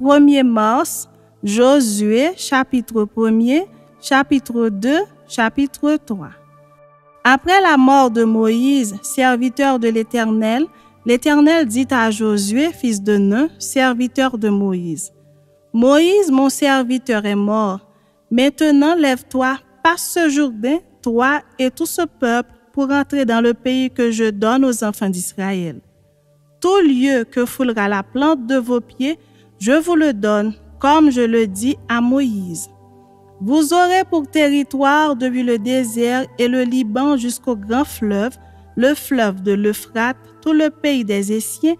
1er mars, Josué, chapitre 1er, chapitre 2, chapitre 3. Après la mort de Moïse, serviteur de l'Éternel, l'Éternel dit à Josué, fils de Nun, serviteur de Moïse, « Moïse, mon serviteur, est mort. Maintenant, lève-toi, passe ce Jourdain, toi et tout ce peuple, pour entrer dans le pays que je donne aux enfants d'Israël. Tout lieu que foulera la plante de vos pieds, je vous le donne, comme je le dis à Moïse. Vous aurez pour territoire depuis le désert et le Liban jusqu'au grand fleuve, le fleuve de l'Euphrate, tout le pays des Essiens,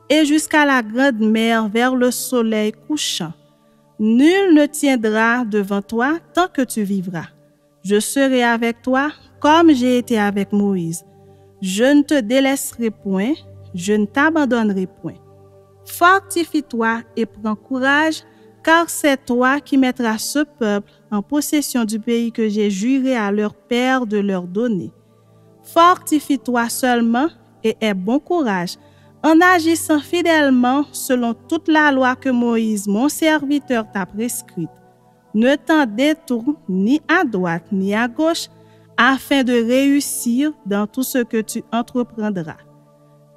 et jusqu'à la grande mer vers le soleil couchant. Nul ne tiendra devant toi tant que tu vivras. Je serai avec toi comme j'ai été avec Moïse. Je ne te délaisserai point, je ne t'abandonnerai point. Fortifie-toi et prends courage, car c'est toi qui mettras ce peuple en possession du pays que j'ai juré à leur père de leur donner. Fortifie-toi seulement et aie bon courage, en agissant fidèlement selon toute la loi que Moïse, mon serviteur, t'a prescrite. Ne t'en détourne ni à droite ni à gauche, afin de réussir dans tout ce que tu entreprendras.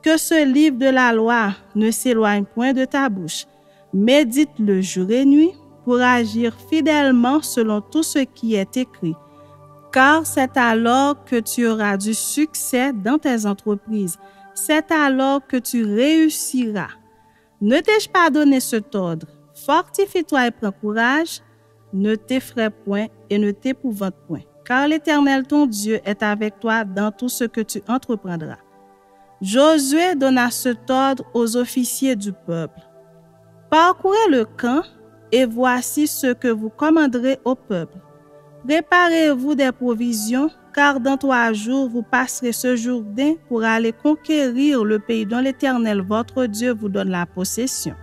Que ce livre de la loi ne s'éloigne point de ta bouche. Médite-le jour et nuit pour agir fidèlement selon tout ce qui est écrit, car c'est alors que tu auras du succès dans tes entreprises. C'est alors que tu réussiras. Ne t'ai-je pas donné cet ordre? Fortifie-toi et prends courage. Ne t'effraie point et ne t'épouvante point, car l'Éternel ton Dieu est avec toi dans tout ce que tu entreprendras. Josué donna cet ordre aux officiers du peuple. Parcourez le camp, et voici ce que vous commanderez au peuple. Préparez-vous des provisions, car dans 3 jours vous passerez ce Jourdain pour aller conquérir le pays dont l'Éternel votre Dieu vous donne la possession.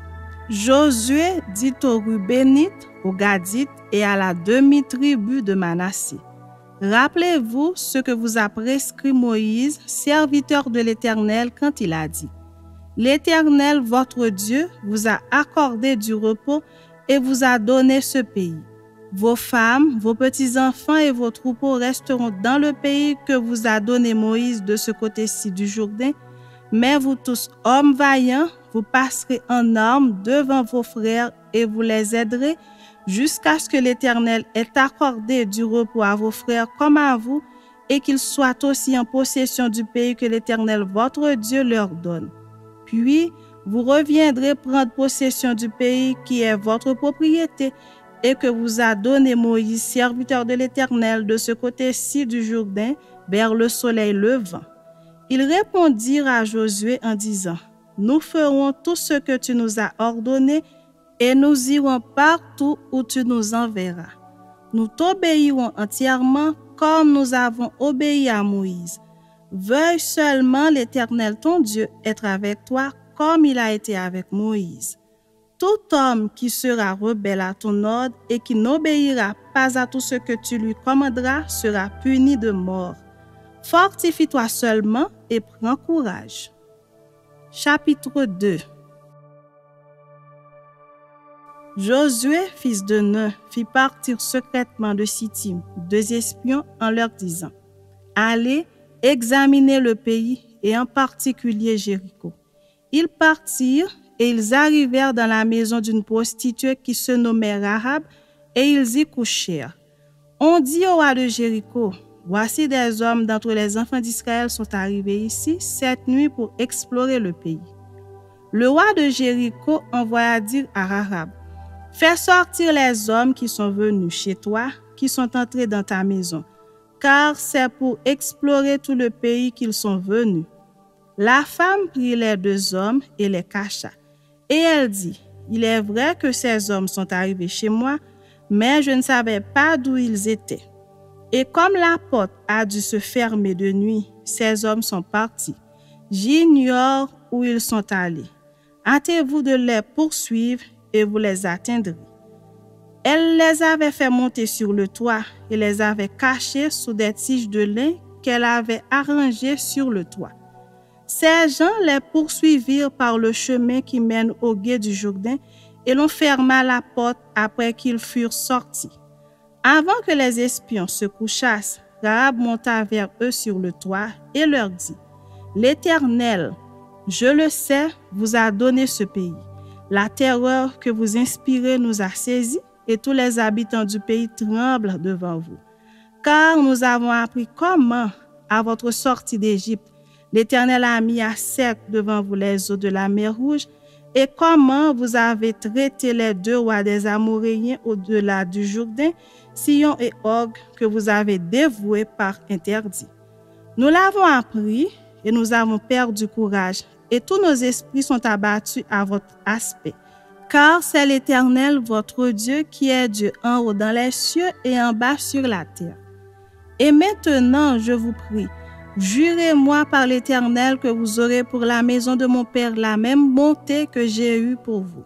Josué dit aux Rubénites, aux Gadites et à la demi-tribu de Manassé. Rappelez-vous ce que vous a prescrit Moïse, serviteur de l'Éternel, quand il a dit: L'Éternel, votre Dieu, vous a accordé du repos et vous a donné ce pays. Vos femmes, vos petits-enfants et vos troupeaux resteront dans le pays que vous a donné Moïse de ce côté-ci du Jourdain, mais vous tous, hommes vaillants, vous passerez en armes devant vos frères et vous les aiderez jusqu'à ce que l'Éternel ait accordé du repos à vos frères comme à vous et qu'ils soient aussi en possession du pays que l'Éternel votre Dieu leur donne. Puis, vous reviendrez prendre possession du pays qui est votre propriété et que vous a donné Moïse, serviteur de l'Éternel, de ce côté-ci du Jourdain, vers le soleil levant. Ils répondirent à Josué en disant: Nous ferons tout ce que tu nous as ordonné et nous irons partout où tu nous enverras. Nous t'obéirons entièrement comme nous avons obéi à Moïse. Veuille seulement l'Éternel ton Dieu être avec toi comme il a été avec Moïse. Tout homme qui sera rebelle à ton ordre et qui n'obéira pas à tout ce que tu lui commanderas sera puni de mort. Fortifie-toi seulement et prends courage. Chapitre 2. Josué, fils de Nun, fit partir secrètement de Sittim 2 espions en leur disant: Allez, examinez le pays et en particulier Jéricho. Ils partirent et ils arrivèrent dans la maison d'une prostituée qui se nommait Rahab et ils y couchèrent. On dit au roi de Jéricho: Voici des hommes d'entre les enfants d'Israël sont arrivés ici cette nuit pour explorer le pays. Le roi de Jéricho envoya dire à Rahab: Fais sortir les hommes qui sont venus chez toi, qui sont entrés dans ta maison, car c'est pour explorer tout le pays qu'ils sont venus. La femme prit les 2 hommes et les cacha. Et elle dit: Il est vrai que ces hommes sont arrivés chez moi, mais je ne savais pas d'où ils étaient. Et comme la porte a dû se fermer de nuit, ces hommes sont partis. J'ignore où ils sont allés. Hâtez-vous de les poursuivre et vous les atteindrez. Elle les avait fait monter sur le toit et les avait cachés sous des tiges de lin qu'elle avait arrangées sur le toit. Ces gens les poursuivirent par le chemin qui mène au gué du Jourdain et l'on ferma la porte après qu'ils furent sortis. Avant que les espions se couchassent, Rahab monta vers eux sur le toit et leur dit, « L'Éternel, je le sais, vous a donné ce pays. La terreur que vous inspirez nous a saisis et tous les habitants du pays tremblent devant vous. Car nous avons appris comment, à votre sortie d'Égypte, l'Éternel a mis à sec devant vous les eaux de la mer Rouge et comment vous avez traité les 2 rois des Amoréens au-delà du Jourdain, Sihon et Og, que vous avez dévoués par interdit. Nous l'avons appris et nous avons perdu courage et tous nos esprits sont abattus à votre aspect. Car c'est l'Éternel, votre Dieu, qui est Dieu en haut dans les cieux et en bas sur la terre. Et maintenant, je vous prie, jurez-moi par l'Éternel que vous aurez pour la maison de mon Père la même bonté que j'ai eue pour vous.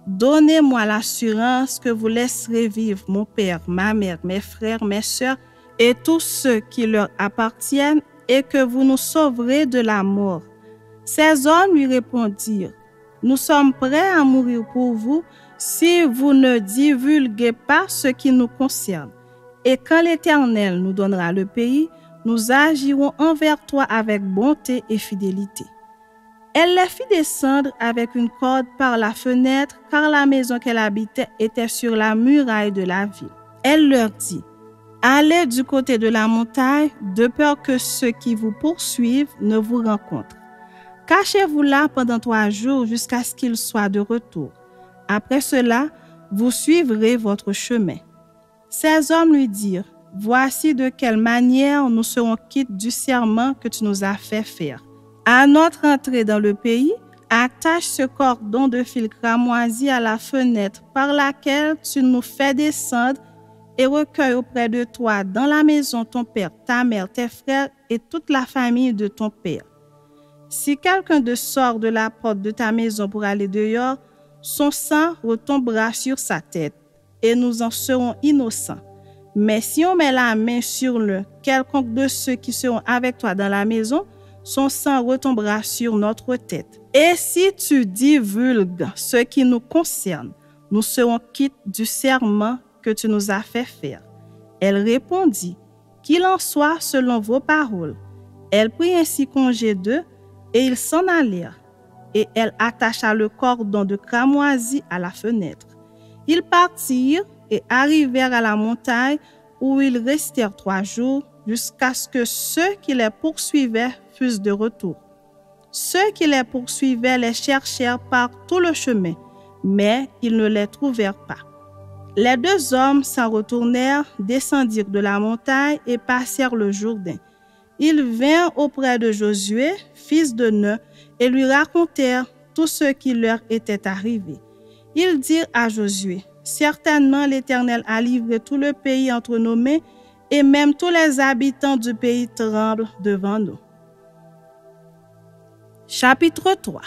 Donnez-moi l'assurance que vous laisserez vivre mon père, ma mère, mes frères, mes sœurs et tous ceux qui leur appartiennent et que vous nous sauverez de la mort. » Ces hommes lui répondirent, « Nous sommes prêts à mourir pour vous si vous ne divulguez pas ce qui nous concerne. Et quand l'Éternel nous donnera le pays, nous agirons envers toi avec bonté et fidélité. » Elle les fit descendre avec une corde par la fenêtre, car la maison qu'elle habitait était sur la muraille de la ville. Elle leur dit, « Allez du côté de la montagne, de peur que ceux qui vous poursuivent ne vous rencontrent. Cachez-vous là pendant 3 jours jusqu'à ce qu'ils soient de retour. Après cela, vous suivrez votre chemin. » Ces hommes lui dirent, « Voici de quelle manière nous serons quittes du serment que tu nous as fait faire. À notre entrée dans le pays, attache ce cordon de fil cramoisi à la fenêtre par laquelle tu nous fais descendre et recueille auprès de toi dans la maison ton père, ta mère, tes frères et toute la famille de ton père. Si quelqu'un sort de la porte de ta maison pour aller dehors, son sang retombera sur sa tête et nous en serons innocents. Mais si on met la main sur quelconque de ceux qui seront avec toi dans la maison, son sang retombera sur notre tête. Et si tu divulgues ce qui nous concerne, nous serons quittes du serment que tu nous as fait faire. » Elle répondit, « Qu'il en soit selon vos paroles. » Elle prit ainsi congé d'eux et ils s'en allèrent. Et elle attacha le cordon de cramoisi à la fenêtre. Ils partirent et arrivèrent à la montagne où ils restèrent 3 jours jusqu'à ce que ceux qui les poursuivaient fussent de retour. Ceux qui les poursuivaient les cherchèrent par tout le chemin, mais ils ne les trouvèrent pas. Les 2 hommes s'en retournèrent, descendirent de la montagne et passèrent le Jourdain. Ils vinrent auprès de Josué, fils de Nun, et lui racontèrent tout ce qui leur était arrivé. Ils dirent à Josué, « Certainement l'Éternel a livré tout le pays entre nos mains, et même tous les habitants du pays tremblent devant nous. » Chapitre 3.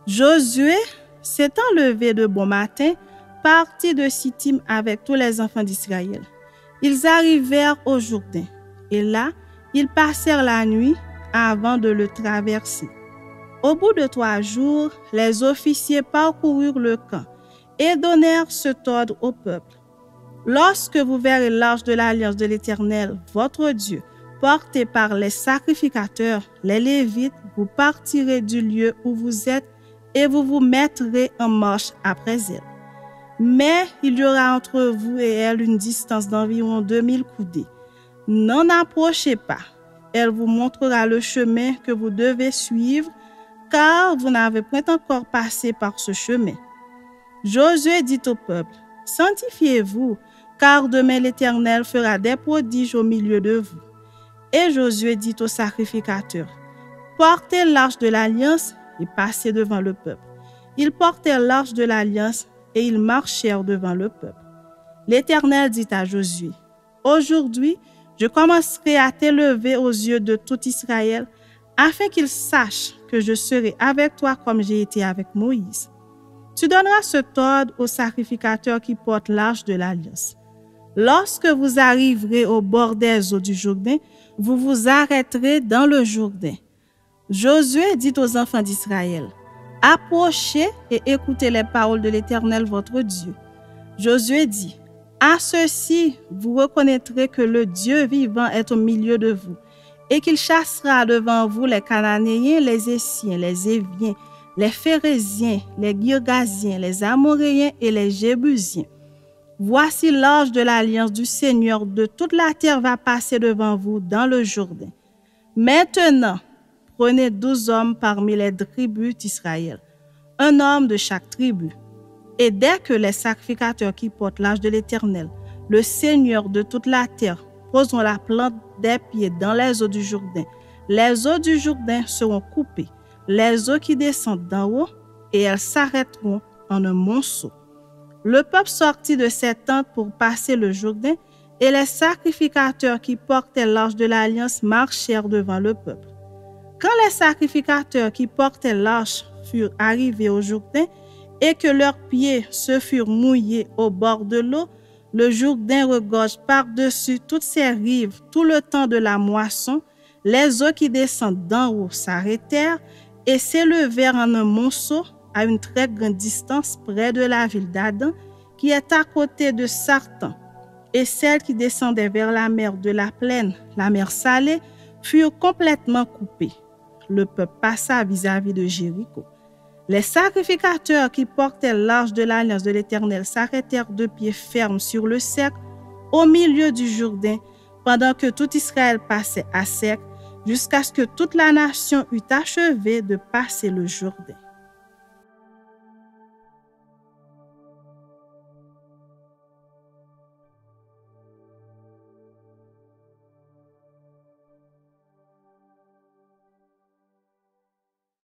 Josué, s'étant levé de bon matin, partit de Sittim avec tous les enfants d'Israël. Ils arrivèrent au Jourdain, et là, ils passèrent la nuit avant de le traverser. Au bout de 3 jours, les officiers parcoururent le camp et donnèrent cet ordre au peuple. Lorsque vous verrez l'arche de l'alliance de l'Éternel, votre Dieu, portée par les sacrificateurs, les Lévites, vous partirez du lieu où vous êtes et vous vous mettrez en marche après elle. Mais il y aura entre vous et elle une distance d'environ 2000 coudées. N'en approchez pas. Elle vous montrera le chemin que vous devez suivre, car vous n'avez point encore passé par ce chemin. Josué dit au peuple, « Sanctifiez-vous, car demain l'Éternel fera des prodiges au milieu de vous. » Et Josué dit aux sacrificateurs, « Portez l'arche de l'alliance et passez devant le peuple. » Ils portèrent l'arche de l'alliance et ils marchèrent devant le peuple. L'Éternel dit à Josué, « Aujourd'hui, je commencerai à t'élever aux yeux de tout Israël, afin qu'ils sachent que je serai avec toi comme j'ai été avec Moïse. Tu donneras cet ordre aux sacrificateurs qui portent l'arche de l'alliance. Lorsque vous arriverez au bord des eaux du Jourdain, vous vous arrêterez dans le Jourdain. » Josué dit aux enfants d'Israël, « Approchez et écoutez les paroles de l'Éternel votre Dieu. Josué dit, à ceci, vous reconnaîtrez que le Dieu vivant est au milieu de vous, et qu'il chassera devant vous les Cananéens, les Essiens, les Éviens, les Phéréziens, les Girgasiens, les Amoréens et les Jébusiens. Voici l'arche de l'alliance du Seigneur de toute la terre va passer devant vous dans le Jourdain. Maintenant, prenez 12 hommes parmi les tribus d'Israël, un homme de chaque tribu. Et dès que les sacrificateurs qui portent l'arche de l'Éternel, le Seigneur de toute la terre, poseront la plante des pieds dans les eaux du Jourdain, les eaux du Jourdain seront coupées, les eaux qui descendent d'en haut, et elles s'arrêteront en un monceau. Le peuple sortit de ses tentes pour passer le Jourdain, et les sacrificateurs qui portaient l'arche de l'Alliance marchèrent devant le peuple. Quand les sacrificateurs qui portaient l'arche furent arrivés au Jourdain, et que leurs pieds se furent mouillés au bord de l'eau, le Jourdain regorge par-dessus toutes ses rives tout le temps de la moisson, les eaux qui descendent d'en haut s'arrêtèrent et s'élevèrent en un monceau à une très grande distance près de la ville d'Adam, qui est à côté de Sartan. Et celles qui descendaient vers la mer de la plaine, la mer Salée, furent complètement coupées. Le peuple passa vis-à-vis de Jéricho. Les sacrificateurs qui portaient l'arche de l'alliance de l'Éternel s'arrêtèrent de pied ferme sur le sec, au milieu du Jourdain, pendant que tout Israël passait à sec, jusqu'à ce que toute la nation eût achevé de passer le Jourdain.